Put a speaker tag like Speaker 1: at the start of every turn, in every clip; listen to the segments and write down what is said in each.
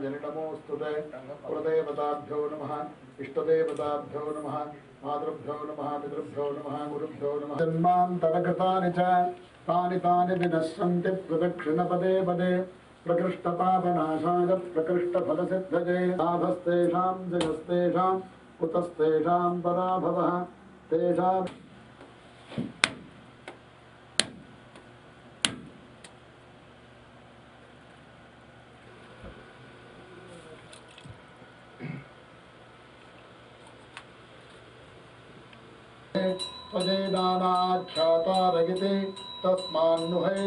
Speaker 1: जनिनमोऽस्तुते कुलदेवताभ्यो नमः इष्टदेवताभ्यो नमः मातृभ्यो नमः पितृभ्यो नमः गुरुभ्यो नमः जन्मान्तरकृतानि च तानि तानि विनश्यन्ति प्रदक्षिणपदे पदे प्रकृष्टपापनाशाय प्रकृष्टफलसिद्धये लाभस्तेषां जयस्तेषां कुतस्तेषां पराभवः तेषां त्वजेदानाख्यातारयिते तस्मान्नुहै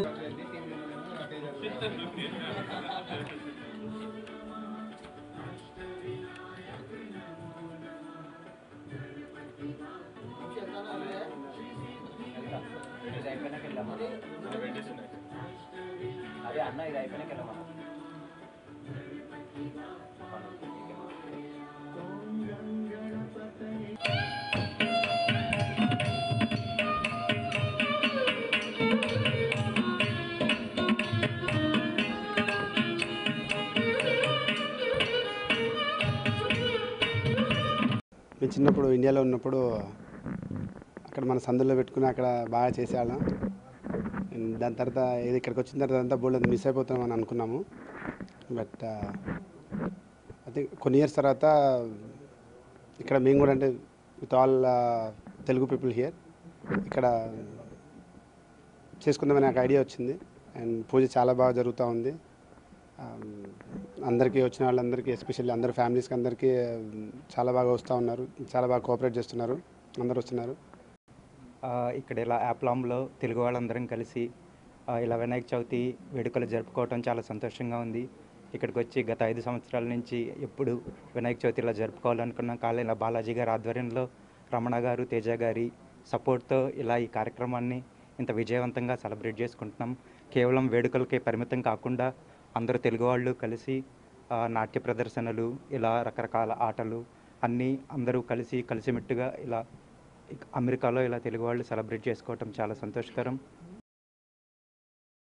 Speaker 2: అదే అన్న ఇది అయిపోయినాక వెళ్ళమా
Speaker 3: మేము చిన్నప్పుడు ఇండియాలో ఉన్నప్పుడు అక్కడ మన సందులో పెట్టుకుని అక్కడ బాగా చేసేవాళ్ళం. దాని తర్వాత ఇది ఇక్కడికి వచ్చిన తర్వాత అంతా బోల్డ్ మిస్ అయిపోతామని అనుకున్నాము. బట్ అయితే కొన్ని ఇయర్స్ తర్వాత ఇక్కడ మేము కూడా అంటే with all Telugu people here ఇక్కడ చేసుకుందామని నాకు ఐడియా వచ్చింది. అండ్ పూజ చాలా బాగా జరుగుతూ ఉంది. అందరికీ వచ్చిన వాళ్ళందరికీ ఎస్పెషల్లీ అందరు ఫ్యామిలీస్కి అందరికీ చాలా బాగా వస్తూ ఉన్నారు. చాలా బాగా కోఆపరేట్ చేస్తున్నారు. అందరు వస్తున్నారు.
Speaker 4: ఇక్కడ ఇలా యాప్లాంలో తెలుగు వాళ్ళందరం కలిసి ఇలా వినాయక చవితి వేడుకలు జరుపుకోవటం చాలా సంతోషంగా ఉంది. ఇక్కడికి వచ్చి గత 5 సంవత్సరాల నుంచి ఎప్పుడు వినాయక చవితి ఇలా జరుపుకోవాలనుకున్నాం. కానీ ఇలా బాలాజీ గారి ఆధ్వర్యంలో రమణ గారు, తేజ గారి సపోర్ట్తో ఇలా ఈ కార్యక్రమాన్ని ఇంత విజయవంతంగా సెలబ్రేట్ చేసుకుంటున్నాం. కేవలం వేడుకలకే పరిమితం కాకుండా అందరూ తెలుగు వాళ్ళు కలిసి నాట్య ప్రదర్శనలు, ఇలా రకరకాల ఆటలు అన్నీ అందరూ కలిసిమెట్టుగా ఇలా అమెరికాలో ఇలా తెలుగు వాళ్ళు సెలబ్రేట్ చేసుకోవటం చాలా సంతోషకరం.